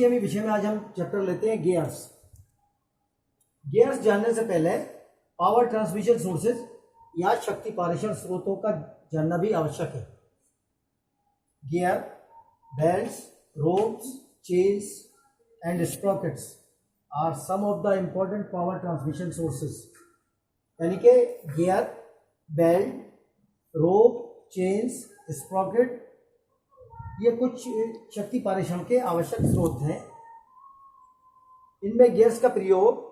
20वीं विषय में आज हम चैप्टर लेते हैं गियर्स। गियर्स जानने से पहले पावर ट्रांसमिशन सोर्सेज या शक्ति पारेषण स्रोतों का जानना भी आवश्यक है। Gear, belts, ropes, chains and sprockets are some of the important power transmission sources. यानी कि gear, belt, rope, chains, sprocket ये कुछ शक्ति पारेषण के आवश्यक स्रोत हैं। इनमें गियर्स का प्रयोग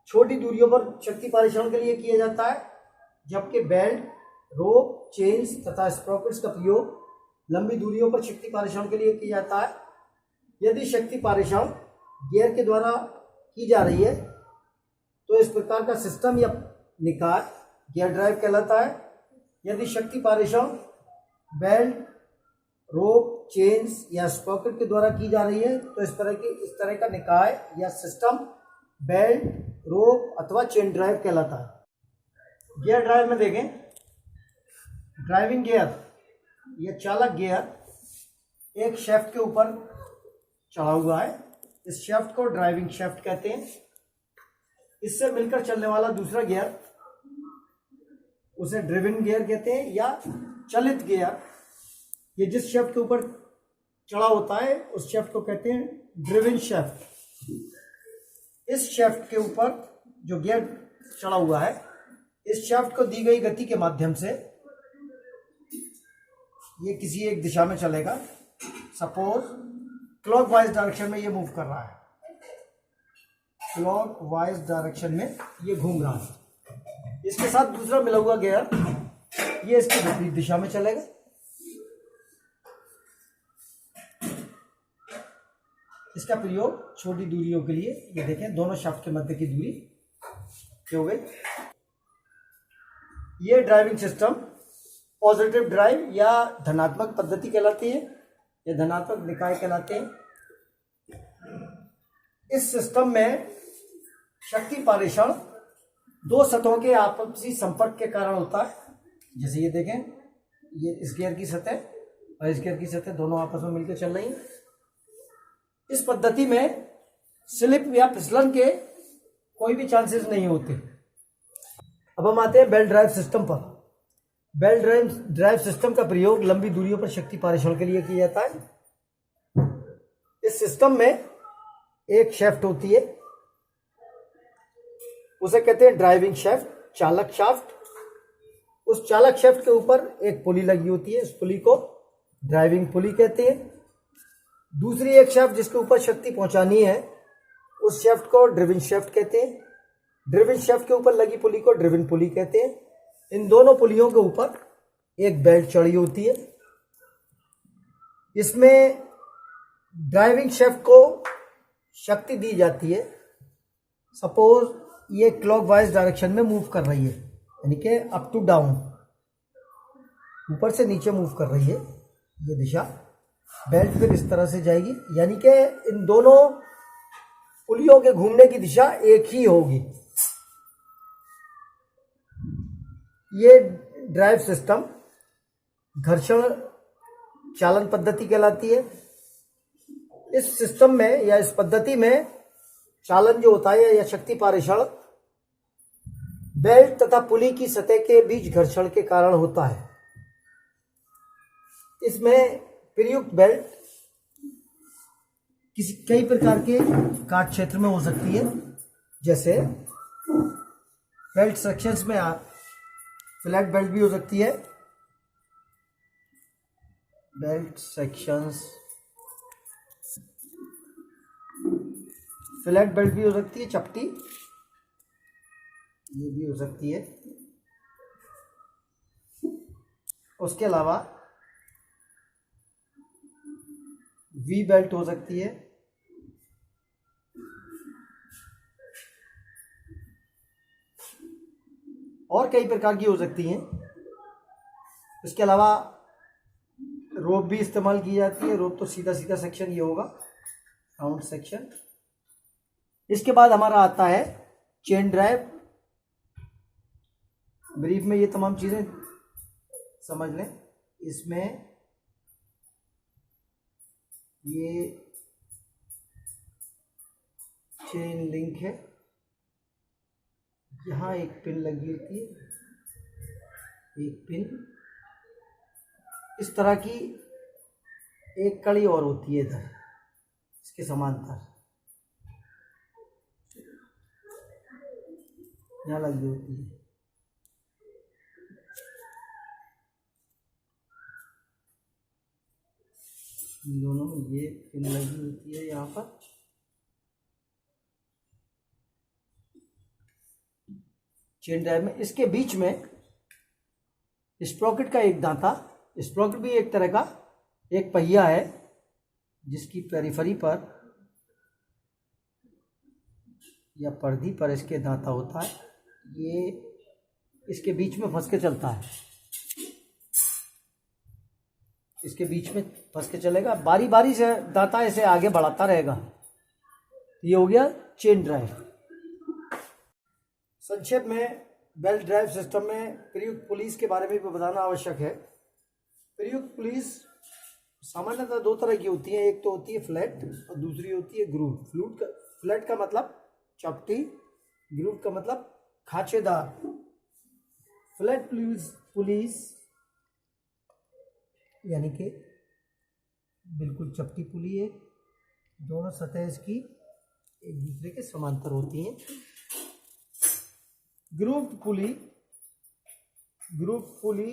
छोटी दूरियों पर शक्ति पारेषण के लिए किया जाता है, जबकि बेल्ट, रोप, चेन्स तथा स्प्रॉकेट्स का प्रयोग लंबी दूरियों पर शक्ति पारेषण के लिए किया जाता है। यदि शक्ति पारेषण गियर के द्वारा की जा रही है तो इस प्रकार का सिस्टम या निकाय गियर ड्राइव कहलाता है। यदि शक्ति पारेषण बेल्ट, रोप, चेन्स या स्प्रॉकेट के द्वारा की जा रही है तो इस तरह का निकाय या सिस्टम बेल्ट, रोप अथवा चेन ड्राइव कहलाता है। गियर ड्राइव में देखें, ड्राइविंग गियर या चालक गियर एक शेफ्ट के ऊपर चढ़ा हुआ है। इस शेफ्ट को ड्राइविंग शेफ्ट कहते हैं। इससे मिलकर चलने वाला दूसरा गियर उसे ड्रिवन गियर कहते हैं या चलित गियर। ये जिस शेफ्ट के ऊपर चढ़ा होता है उस शेफ्ट को कहते हैं ड्रिवन शेफ्ट। इस शेफ्ट के ऊपर जो गियर चढ़ा हुआ है, इस शेफ्ट को दी गई गति के माध्यम से ये किसी एक दिशा में चलेगा। सपोज क्लॉकवाइज डायरेक्शन में ये मूव कर रहा है, क्लॉकवाइज डायरेक्शन में ये घूम रहा है। इसके साथ दूसरा मिला हुआ गियर ये इसकी विपरीत दिशा में चलेगा। इसका प्रयोग छोटी दूरियों के लिए, ये देखें दोनों शाफ्ट के मध्य की दूरी हो गई। ये ड्राइविंग सिस्टम पॉजिटिव ड्राइव या धनात्मक पद्धति कहलाती है, या धनात्मक निकाय कहलाते हैं। इस सिस्टम में शक्ति पारेषण दो सतहों के आपसी संपर्क के कारण होता है। जैसे ये देखें, ये इस गियर की सतह और इस गियर की सतह दोनों आपस में मिलकर चल रही हैं। इस पद्धति में स्लिप या फिसलन के कोई भी चांसेस नहीं होते। अब हम आते हैं बेल्ट ड्राइव सिस्टम पर। बेल्ट ड्राइव सिस्टम का प्रयोग लंबी दूरियों पर शक्ति पारेषण के लिए किया जाता है। इस सिस्टम में एक शेफ्ट होती है, उसे कहते हैं ड्राइविंग शेफ्ट, चालक शाफ्ट। उस चालक शेफ्ट के ऊपर एक पुली लगी होती है, उस पुली को ड्राइविंग पुली कहते हैं। दूसरी एक शेफ्ट जिसके ऊपर शक्ति पहुंचानी है उस शेफ्ट को ड्रिवन शेफ्ट कहते हैं। ड्रिवन शेफ्ट के ऊपर लगी पुली को ड्रिवन पुली कहते हैं। इन दोनों पुलियों के ऊपर एक बेल्ट चढ़ी होती है। इसमें ड्राइविंग शेफ्ट को शक्ति दी जाती है। सपोज ये क्लॉकवाइज डायरेक्शन में मूव कर रही है, यानी कि अप टू डाउन, ऊपर से नीचे मूव कर रही है ये दिशा। बेल्ट फिर इस तरह से जाएगी, यानी कि इन दोनों पुलियों के घूमने की दिशा एक ही होगी। ये ड्राइव सिस्टम घर्षण चालन पद्धति कहलाती है। इस सिस्टम में या इस पद्धति में चालन जो होता है या शक्ति पारेषण बेल्ट तथा पुली की सतह के बीच घर्षण के कारण होता है। इसमें प्रयुक्त बेल्ट कई प्रकार के कार्य क्षेत्र में हो सकती है। जैसे बेल्ट सेक्शंस में फ्लैट बेल्ट भी हो सकती है, बेल्ट सेक्शंस, फ्लैट बेल्ट भी हो सकती है, चपटी ये भी हो सकती है। उसके अलावा वी बेल्ट हो सकती है, और कई प्रकार की हो सकती हैं। इसके अलावा रोप भी इस्तेमाल की जाती है। रोप तो सीधा सीधा सेक्शन ये होगा, राउंड सेक्शन। इसके बाद हमारा आता है चेन ड्राइव। ब्रीफ में ये तमाम चीज़ें समझ लें। इसमें ये चेन लिंक है, यहाँ एक पिन लगी होती है, एक पिन, इस तरह की एक कड़ी और होती है इधर इसके समांतर, यहाँ लगी होती है। इन दोनों में ये पिन लगी होती है यहाँ पर। चेन ड्राइव में इसके बीच में स्प्रॉकेट का एक दांता, स्प्रॉकेट भी एक तरह का एक पहिया है जिसकी पेरिफेरी पर या परिधि पर इसके दांता होता है, ये इसके बीच में फंस के चलता है, इसके बीच में फंस के चलेगा, बारी बारी से दांता इसे आगे बढ़ाता रहेगा। ये हो गया चेन ड्राइव। संक्षेप में बेल्ट ड्राइव सिस्टम में प्रयुक्त पुलीस के बारे में भी बताना आवश्यक है। प्रयुक्त पुलीस सामान्यतः दो तरह की होती है, एक तो होती है फ्लैट और दूसरी होती है ग्रूव। फ्लैट का मतलब चपटी, ग्रूव का मतलब खांचेदार। फ्लैट पुलिस यानी कि बिल्कुल चपटी पुली है, दोनों सतह इसकी एक दूसरे के समांतर होती हैं। ग्रूव पुली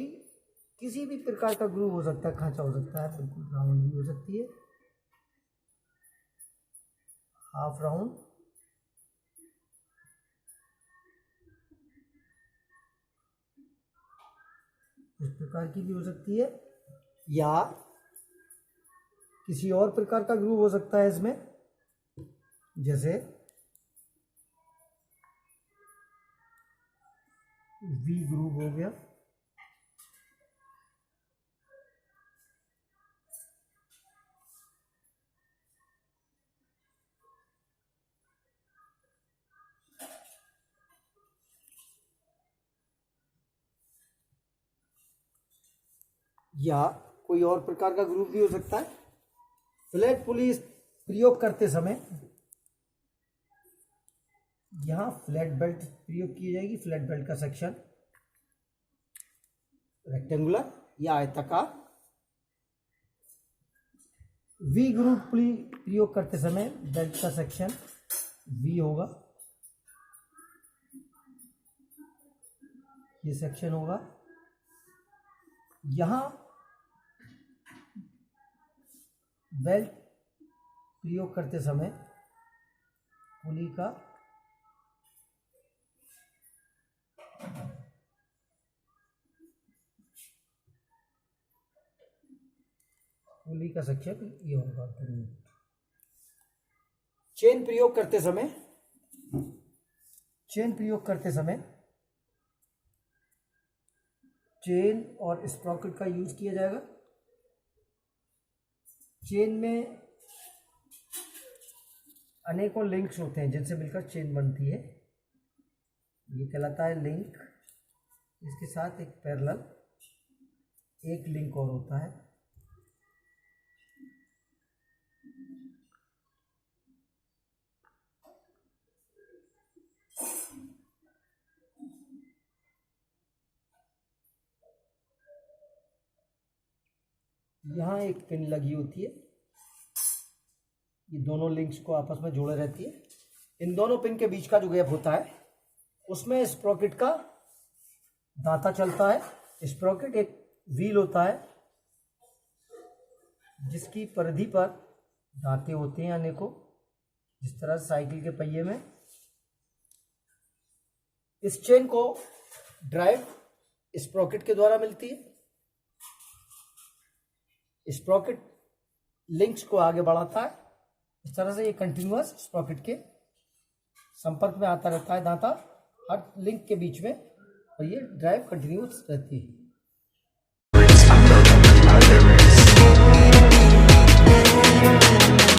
किसी भी प्रकार का ग्रूव हो सकता है, खांचा हो सकता है, बिल्कुल राउंड भी हो सकती है, हाफ राउंड, इस प्रकार की भी हो सकती है, या किसी और प्रकार का ग्रूव हो सकता है इसमें, जैसे वी ग्रूव हो गया। या कोई और प्रकार का ग्रूव भी हो सकता है। फ्लैट पुलिस प्रयोग करते समय यहाँ फ्लैट बेल्ट प्रयोग की जाएगी। फ्लैट बेल्ट का सेक्शन रेक्टेंगुलर या आयताकार। वी ग्रूव प्रयोग करते समय बेल्ट का सेक्शन वी होगा, ये सेक्शन होगा। यहाँ बेल्ट प्रयोग करते समय पुली का सेक्शन ये होगा। चेन प्रयोग करते समय चेन और स्प्रॉकेट का यूज किया जाएगा। चेन में अनेकों लिंक्स होते हैं जिनसे मिलकर चेन बनती है, ये कहलाता है लिंक। इसके साथ एक पैरेलल एक लिंक और होता है। यहाँ एक पिन लगी होती है, ये दोनों लिंक्स को आपस में जोड़े रहती है। इन दोनों पिन के बीच का जो गैप होता है उसमें स्प्रॉकेट का दांता चलता है। स्प्रॉकेट एक व्हील होता है जिसकी परिधि पर दांते होते हैं अनेकों, जिस तरह साइकिल के पहिए में। इस चेन को ड्राइव स्प्रॉकेट के द्वारा मिलती है। स्प्रॉकेट लिंक्स को आगे बढ़ाता है, इस तरह से ये कंटिन्यूअस स्प्रॉकेट के संपर्क में आता रहता है दांता हर लिंक के बीच में, और ये ड्राइव कंटिन्यूअस रहती है।